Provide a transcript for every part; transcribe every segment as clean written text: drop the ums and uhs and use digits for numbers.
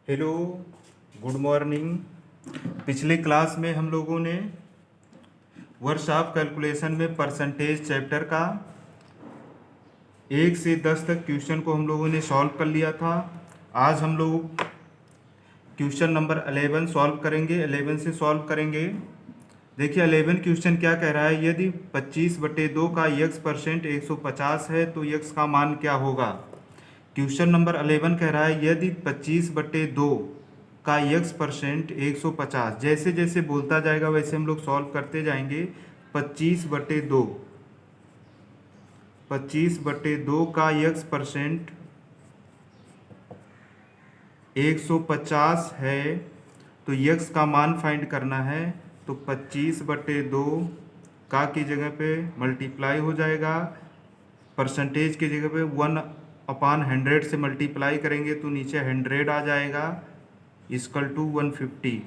Hello, good morning. पिछले class में हम लोगों ने वर्ष ऑफ कैलकुलेशन में परसेंटेज चैप्टर का 1 से 10 तक क्वेश्चन को हम लोगों ने सॉल्व कर लिया था। आज हम लोग क्वेश्चन नंबर 11 सॉल्व करेंगे। 11 से सॉल्व करेंगे। देखिए 11 क्वेश्चन क्या कह रहा है, यदि 25/2 का x% 150 है तो x का मान क्या होगा। क्वेश्चन नंबर 11 कह रहा है यदि 25/2 का x% 150, जैसे जैसे बोलता जाएगा वैसे हम लोग सॉल्व करते जाएंगे। 25/2 का x% 150 है तो x का मान फाइंड करना है। तो 25/2 का की जगह पे मल्टीप्लाई हो जाएगा, परसेंटेज की जगह पे 1/100 से मल्टीप्लाई करेंगे तो नीचे 100 आ जाएगा, इक्वल टू 150।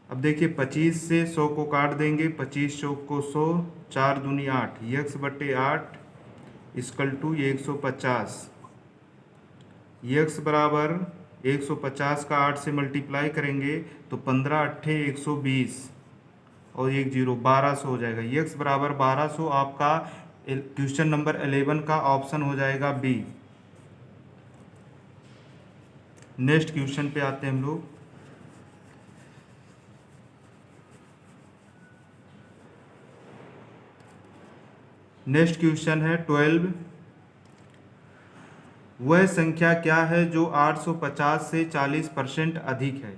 अब देखिए 25 से 100 को काट देंगे, 25 चौक को 100, 4 दूनी 8, x/8 इक्वल टू 150। x बराबर 150 का 8 से मल्टीप्लाई करेंगे तो 15 अट्ठे 120 और 1 0 1200 हो जाएगा। x बराबर 1200 आपका क्वेश्चन नंबर 11 का ऑप्शन हो जाएगा बी। नेक्स्ट क्वेश्चन पे आते हैं हम लोग। नेक्स्ट क्वेश्चन है 12। वह संख्या क्या है जो 850 से 40% अधिक है।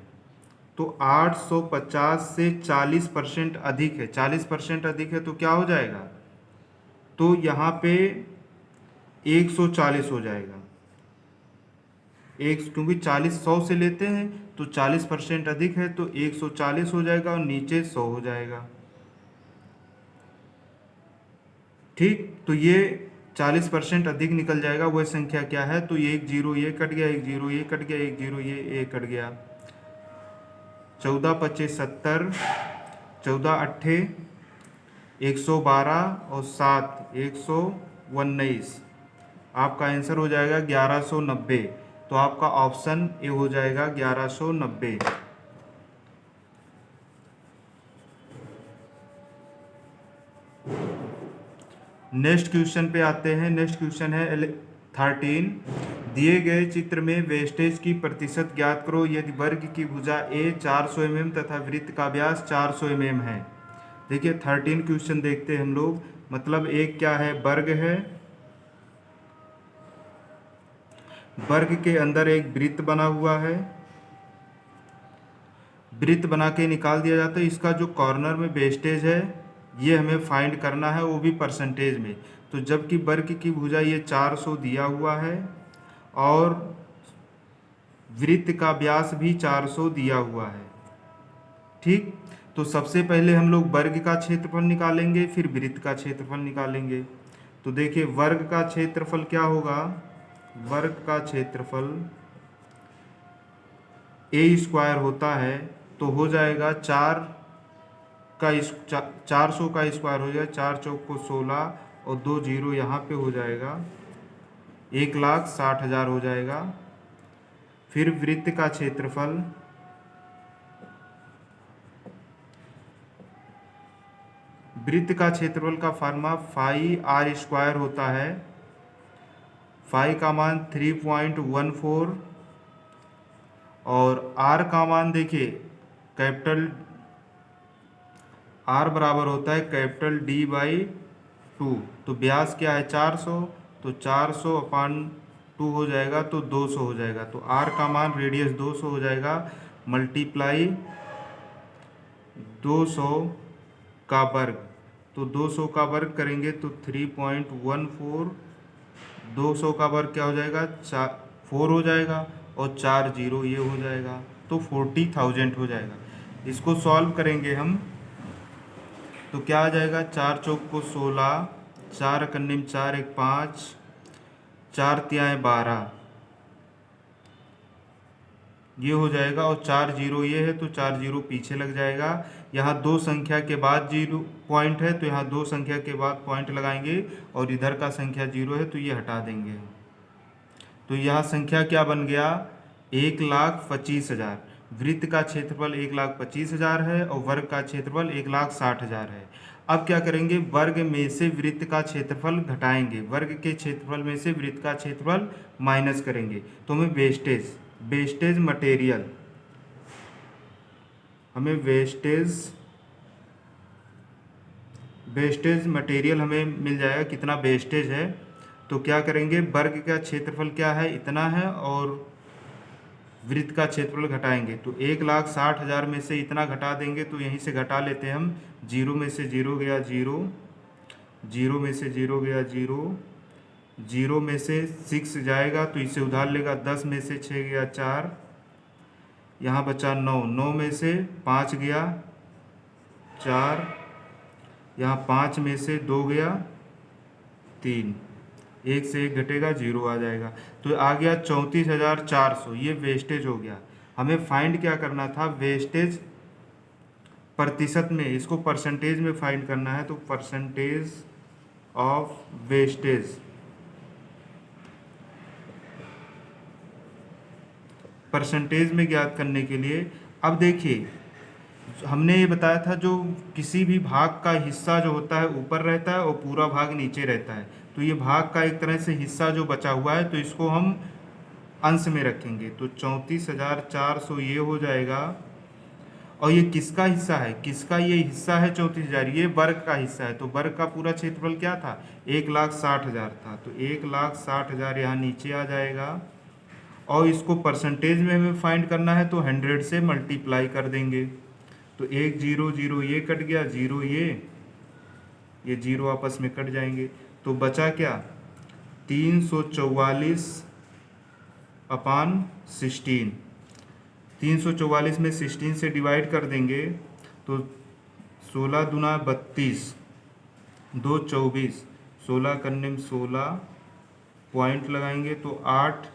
तो 850 से 40% अधिक है, 40% अधिक है तो क्या हो जाएगा, तो यहाँ पे 140 हो जाएगा। क्योंकि 40 100 से लेते हैं तो 40% अधिक है तो 140 हो जाएगा और नीचे 100 हो जाएगा। ठीक, तो ये 40% अधिक निकल जाएगा। वह संख्या क्या है, तो ये 1 0 ये कट गया, 1 0 ये कट गया, 1 0 ये कट गया। 14 25 70, 14 अट्ठे 112 और 7 119। आपका आंसर हो जाएगा 1190। तो आपका ऑप्शन ए हो जाएगा 1190। नेक्स्ट क्वेश्चन पे आते हैं। नेक्स्ट क्वेश्चन है 13। दिए गए चित्र में वेस्टेज की प्रतिशत ज्ञात करो यदि वर्ग की भुजा ए 400 mm तथा वृत्त का व्यास 400 mm है। देखिए 13 क्वेश्चन देखते हैं हम लोग। मतलब एक क्या है, वर्ग है, वर्ग के अंदर एक वृत्त बना हुआ है, वृत्त बना के निकाल दिया जाता है। इसका जो कॉर्नर में वेस्टेज है ये हमें फाइंड करना है, वो भी परसेंटेज में। तो जबकि वर्ग की भुजा ये 400 दिया हुआ है और वृत्त का व्यास भी 400 दिया हुआ है। ठीक, तो सबसे पहले हम लोग वर्ग का क्षेत्रफल निकालेंगे, फिर वृत्त का क्षेत्रफल निकालेंगे। तो देखिए वर्ग का क्षेत्रफल क्या होगा, वर्ग का क्षेत्रफल ए स्क्वायर होता है तो हो जाएगा 400 का स्क्वायर हो जाएगा, 4 चौक को 16 और 2 0 यहाँ पे हो जाएगा, 1,60,000 हो जाएगा। फिर वृत्त का क्षेत्रफल, वृत्त का क्षेत्रफल का फार्मूला फाई आर स्क्वायर होता है। फाई का मान 3.14 और आर का मान देखिए कैपिटल आर बराबर होता है कैपिटल D/2। तो व्यास क्या है 400, तो 400/2 हो जाएगा तो 200 हो जाएगा। तो आर का मान रेडियस 200 हो जाएगा, मल्टीप्लाई 200 का वर्ग। तो 200 का वर्ग करेंगे तो 3.14, 200 का वर्ग क्या हो जाएगा 4 हो जाएगा और 4 0 ये हो जाएगा, तो 40,000 हो जाएगा। इसको सॉल्व करेंगे हम तो क्या आ जाएगा, 4 चौक को 16, 4 कन्ने में 4 1 5, 4 तियाएँ 12 ये हो जाएगा और 4 0 ये है तो 4 0 पीछे लग जाएगा। यहाँ 2 संख्या के बाद 0 पॉइंट है तो यहाँ 2 संख्या के बाद पॉइंट लगाएंगे और इधर का संख्या 0 है तो ये हटा देंगे। तो यह संख्या क्या बन गया, 1,25,000। वृत्त का क्षेत्रफल 1,25,000 है और वर्ग का क्षेत्रफल 1,60,000 है। अब क्या करेंगे, वर्ग में से वृत्त का क्षेत्रफल घटाएंगे, वर्ग के क्षेत्रफल में से वृत्त का क्षेत्रफल माइनस करेंगे, तो हमें वेस्टेज मटेरियल, हमें वेस्टेज मटेरियल हमें मिल जाएगा, कितना वेस्टेज है। तो क्या करेंगे, वर्ग का क्षेत्रफल क्या है, इतना है, और वृत्त का क्षेत्रफल घटाएंगे, तो 1,60,000 में से इतना घटा देंगे, तो यहीं से घटा लेते हैं हम। 0 में से 0 गया 0, 0 में से 0 गया 0, 0 में से 6 जाएगा तो इसे उधार लेगा, 10 में से 6 गया 4, यहाँ बचा 9, 9 में से 5 गया 4, यहाँ 5 में से 2 गया 3, 1 से 1 घटेगा 0 आ जाएगा, तो आ गया 34,400। ये वेस्टेज हो गया। हमें फाइंड क्या करना था, वेस्टेज प्रतिशत में, इसको परसेंटेज में फाइंड करना है, तो परसेंटेज ऑफ वेस्टेज, परसेंटेज में ज्ञात करने के लिए, अब देखिए हमने ये बताया था जो किसी भी भाग का हिस्सा जो होता है ऊपर रहता है और पूरा भाग नीचे रहता है, तो ये भाग का एक तरह से हिस्सा जो बचा हुआ है तो इसको हम अंश में रखेंगे, तो 34,400 ये हो जाएगा। और ये किसका हिस्सा है, किसका ये हिस्सा है 34,000, ये वर्ग का हिस्सा है, तो वर्ग का पूरा क्षेत्रफल क्या था, 1,60,000 था, तो 1,60,000 यहाँ नीचे आ जाएगा। और इसको परसेंटेज में हमें फाइंड करना है, तो 100 से मल्टीप्लाई कर देंगे, तो 1 0 0 ये कट गया, 0 ये 0 आपस में कट जाएंगे, तो बचा क्या, 344/16, 344 में 16 से डिवाइड कर देंगे, तो 16 दूना 32, 2 24, 16 करने में 16 पॉइंट लगाएंगे तो 8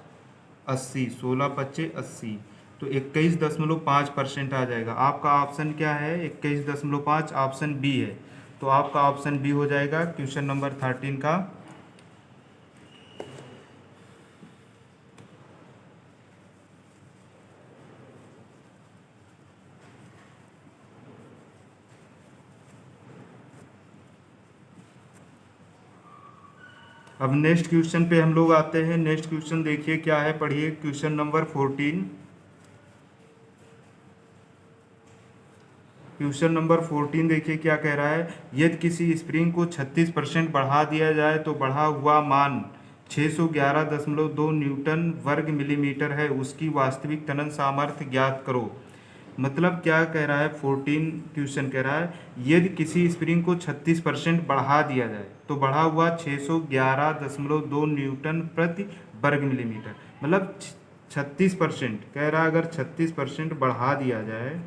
80, 16 पच्चे 80, तो 21.5% आ जाएगा। आपका ऑप्शन क्या है, 21.5, ऑप्शन बी है, तो आपका ऑप्शन बी हो जाएगा क्वेश्चन नंबर 13 का। अब नेक्स्ट क्वेश्चन पे हम लोग आते हैं। नेक्स्ट क्वेश्चन देखिए क्या है, पढ़िए क्वेश्चन नंबर 14। क्वेश्चन नंबर 14 देखिए क्या कह रहा है, यदि किसी स्प्रिंग को 36% बढ़ा दिया जाए तो बढ़ा हुआ मान 611.2 न्यूटन वर्ग मिलीमीटर है, उसकी वास्तविक तनन सामर्थ्य ज्ञात करो। मतलब क्या कह रहा है, 14 क्वेश्चन कह रहा है यदि किसी स्प्रिंग को 36% बढ़ा दिया जाए तो बढ़ा हुआ 611.2 न्यूटन प्रति वर्ग मिलीमीटर, मतलब 36% कह रहा है, अगर 36% बढ़ा दिया जाए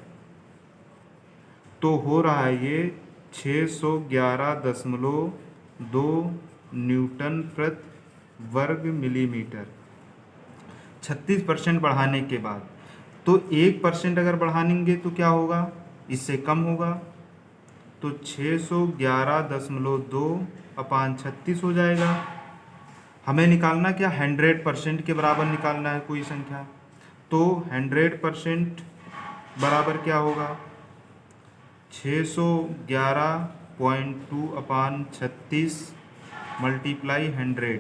तो हो रहा है ये 611.2 न्यूटन प्रति वर्ग मिलीमीटर 36% बढ़ाने के बाद। तो 1% अगर बढ़ाएंगे तो क्या होगा, इससे कम होगा, तो 611.2/36 हो जाएगा। हमें निकालना क्या, 100% के बराबर निकालना है कोई संख्या, तो 100% बराबर क्या होगा, 611.2/36 मल्टीप्लाई 100।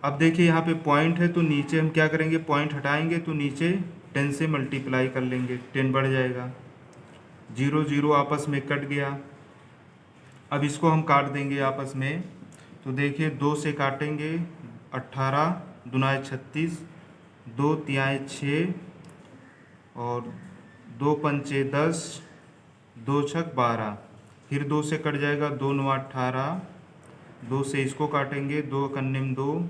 अब देखिए यहाँ पे पॉइंट है तो नीचे हम क्या करेंगे, पॉइंट हटाएंगे तो नीचे 10 से मल्टीप्लाई कर लेंगे, 10 बढ़ जाएगा, 0 0 आपस में कट गया। अब इसको हम काट देंगे आपस में, तो देखिए 2 से काटेंगे 18 दुनाए 36, 2 तियाएँ 6 और 2 पंचे 10, 2 छक 12, फिर 2 से कट जाएगा, 2 9 18, 2 से इसको काटेंगे, 2 कन्ने में 2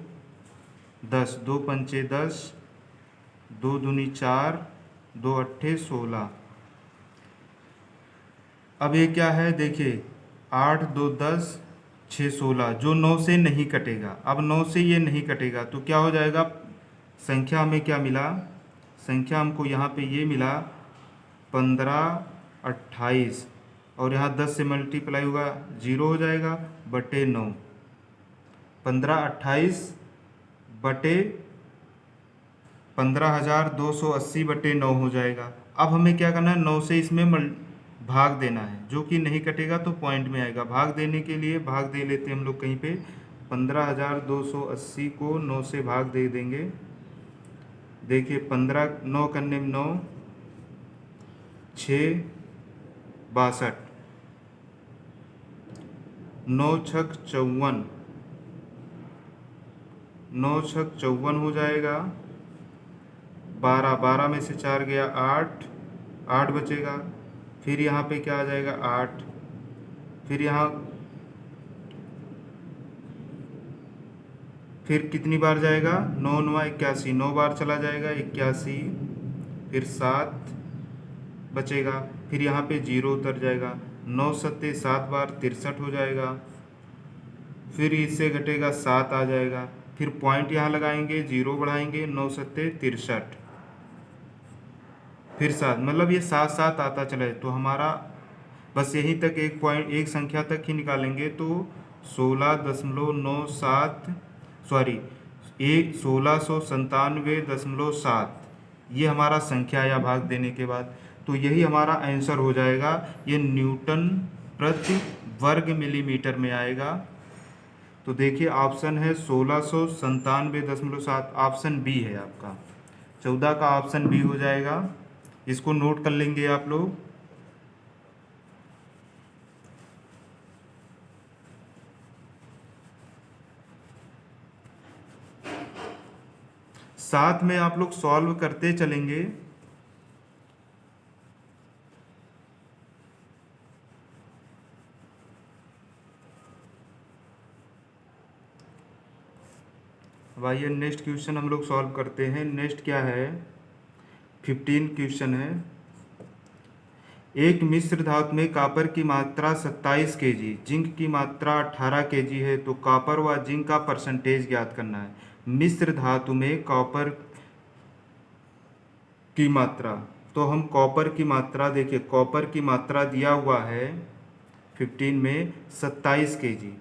10, 2 पंचे 10, 2 दूनी 4, 2 अट्ठे 16। अब ये क्या है देखिए, 8 2 10 6 16, जो 9 से नहीं कटेगा। अब 9 से ये नहीं कटेगा तो क्या हो जाएगा, संख्या हमें क्या मिला, संख्या हमको यहाँ पे ये मिला 1528, और यहाँ 10 से मल्टीप्लाई होगा 0 हो जाएगा बटे 9, 1528 बटे 15,280/9 हो जाएगा। अब हमें क्या करना है, 9 से इसमें भाग देना है, जो कि नहीं कटेगा तो पॉइंट में आएगा। भाग देने के लिए भाग दे लेते हैं हम लोग कहीं पे। 15,280 को 9 से भाग दे देंगे। देखिए 15 9 करने में 9, 6 62, 9 छक 54, 9 छक 54 हो जाएगा। 12 12 में से 4 गया 8, 8 बचेगा। फिर यहाँ पे क्या आ जाएगा 8, फिर यहाँ फिर कितनी बार जाएगा, 9 9 81, 9 बार चला जाएगा 81, फिर 7 बचेगा। फिर यहाँ पे 0 उतर जाएगा। 9 सत्ते 7 बार 63 हो जाएगा। फिर इससे घटेगा 7 आ जाएगा। फिर पॉइंट यहाँ लगाएंगे, 0 बढ़ाएंगे, 9 सत्ते 63, फिर 7, मतलब ये 7 7 आता चला है। तो हमारा बस यहीं तक एक पॉइंट, एक संख्या तक ही निकालेंगे तो 16.97, सॉरी 1697.7 ये हमारा संख्या या भाग देने के बाद, तो यही हमारा आंसर हो जाएगा। ये न्यूटन प्रति वर्ग मिलीमीटर में आएगा। तो देखिए ऑप्शन है 1697.7, ऑप्शन बी है आपका। 14 का ऑप्शन बी हो जाएगा। इसको नोट कर लेंगे आप लोग। साथ में आप लोग सॉल्व करते चलेंगे। अब आइए नेक्स्ट क्वेश्चन हम लोग सॉल्व करते हैं। नेक्स्ट क्या है, 15 क्वेश्चन है। एक मिश्र धातु में कॉपर की मात्रा 27 kg, जिंक की मात्रा 18 kg है, तो कॉपर व जिंक का परसेंटेज ज्ञात करना है। मिश्र धातु में कॉपर की मात्रा, तो हम कॉपर की मात्रा देखिए, कॉपर की मात्रा दिया हुआ है 15 में 27 kg,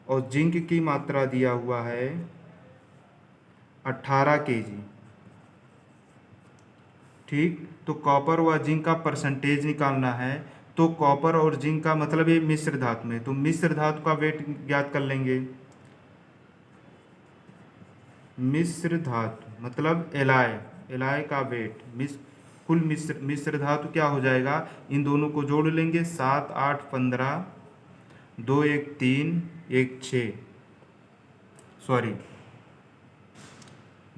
और जिंक की मात्रा दिया हुआ है 18 kg। ठीक, तो कॉपर व जिंक का परसेंटेज निकालना है। तो कॉपर और जिंक का मतलब ये मिश्र धातु में, तो मिश्र धातु का वेट ज्ञात कर लेंगे। मिश्र धातु मतलब एलआई, एलआई का वेट, कुल मिश्र धातु क्या हो जाएगा, इन दोनों को जोड़ लेंगे। 7 8 15, 2 1 3 1 6, सॉरी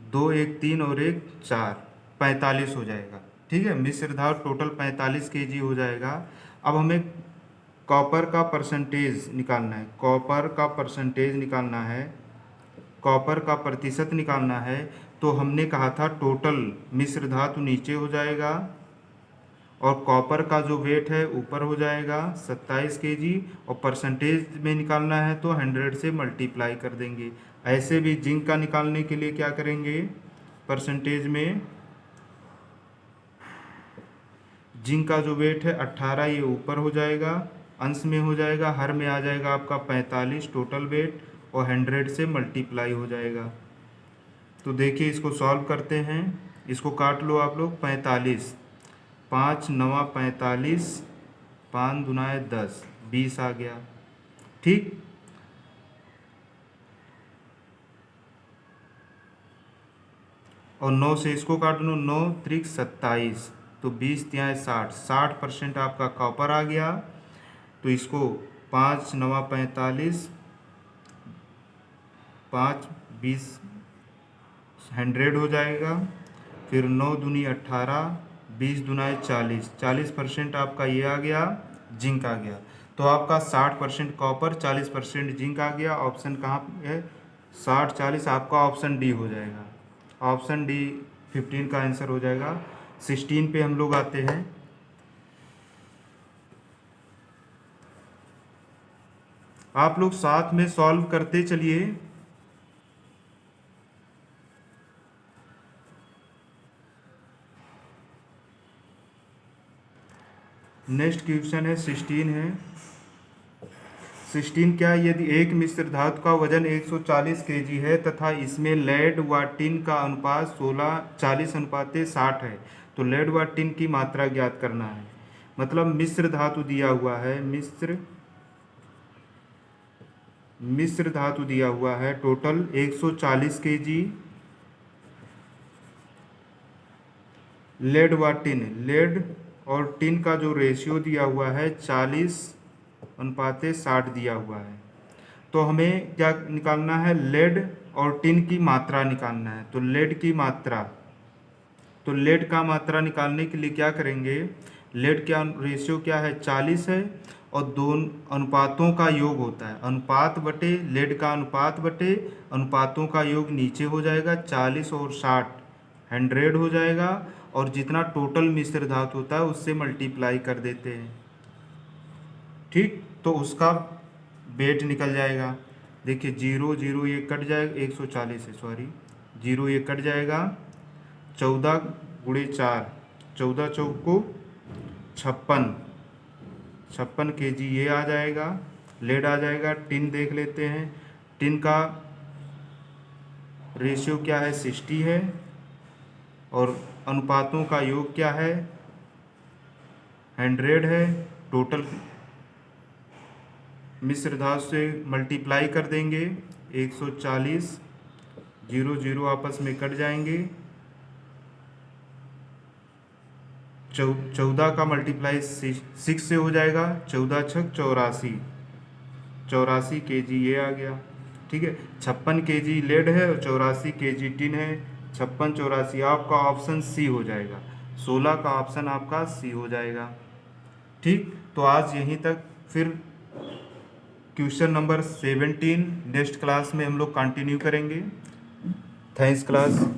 2 1 3 और 1 4, 45 हो जाएगा। ठीक है, मिश्र धातु टोटल 45 kg हो जाएगा। अब हमें कॉपर का परसेंटेज निकालना है, कॉपर का परसेंटेज निकालना है, कॉपर का प्रतिशत निकालना है। तो हमने कहा था टोटल मिश्र धातु नीचे हो जाएगा और कॉपर का जो वेट है ऊपर हो जाएगा 27 kg, और परसेंटेज में निकालना है तो 100 से मल्टीप्लाई कर देंगे। ऐसे भी जिंक का निकालने के लिए क्या करेंगे, परसेंटेज में जिंक का जो वेट है 18, ये ऊपर हो जाएगा, अंश में हो जाएगा, हर में आ जाएगा आपका 45 टोटल वेट, और 100 से मल्टीप्लाई हो जाएगा। तो देखिए इसको सॉल्व करते हैं। इसको काट लो आप लोग। 45, 5 9 45, 5 दुनाए 10, 20 आ गया। ठीक, और 9 से इसको काट लो, 9 त्रिक 27, तो 20 तिहाई 60, 60% आपका कॉपर आ गया। तो इसको 5 9 45, 5 20, 100 हो जाएगा। फिर 9 दूनी 18, 20 दुनाए 40, 40% आपका ये आ गया, जिंक आ गया। तो आपका 60% कॉपर, 40% जिंक आ गया। ऑप्शन कहाँ है, 60 40, आपका ऑप्शन डी हो जाएगा। ऑप्शन डी 15 का आंसर हो जाएगा। 16 पे हम लोग आते हैं। आप लोग साथ में सॉल्व करते चलिए। नेक्स्ट क्वेश्चन है 16 है। 16 क्या है, यदि एक मिश्र धातु का वजन 140 kg है तथा इसमें लेड व टिन का अनुपात 40:60 है तो लेड व टिन की मात्रा ज्ञात करना है। मतलब मिश्र धातु दिया हुआ है, मिश्र धातु दिया हुआ है टोटल 140 kg, लेड व टिन, लेड और टिन का जो रेशियो दिया हुआ है 40:60 दिया हुआ है। तो हमें क्या निकालना है, लेड और टिन की मात्रा निकालना है। तो लेड की मात्रा, तो लेड का मात्रा निकालने के लिए क्या करेंगे, लेड का रेशियो क्या है 40 है और दोनों अनुपातों का योग होता है, अनुपात बटे लेड का अनुपात बटे अनुपातों का योग नीचे हो जाएगा, 40 और 60 100 हो जाएगा और जितना टोटल मिश्र धातु होता है उससे मल्टीप्लाई कर देते हैं। ठीक, तो उसका वेट निकल जाएगा। देखिए 0 0 ये कट जाएगा, 140 है सॉरी, 0 ये कट जाएगा, 14 × 4, 14 चौक को 56 kg ये आ जाएगा, लेड आ जाएगा। टिन देख लेते हैं, टिन का रेशियो क्या है 60 है और अनुपातों का योग क्या है 100 है। टोटल मिश्र धातु से मल्टीप्लाई कर देंगे, 140, 0 0 आपस में कट जाएंगे, 14 का मल्टीप्लाई 6 से हो जाएगा, 14 छक 84 kg ये आ गया। ठीक है, 56 kg लेड है और 84 kg टिन है। 56 84 आपका ऑप्शन सी हो जाएगा, 16 का ऑप्शन आपका सी हो जाएगा। ठीक, तो आज यहीं तक, फिर क्वेश्चन नंबर 17 नेक्स्ट क्लास में हम लोग कंटिन्यू करेंगे। Thanks class.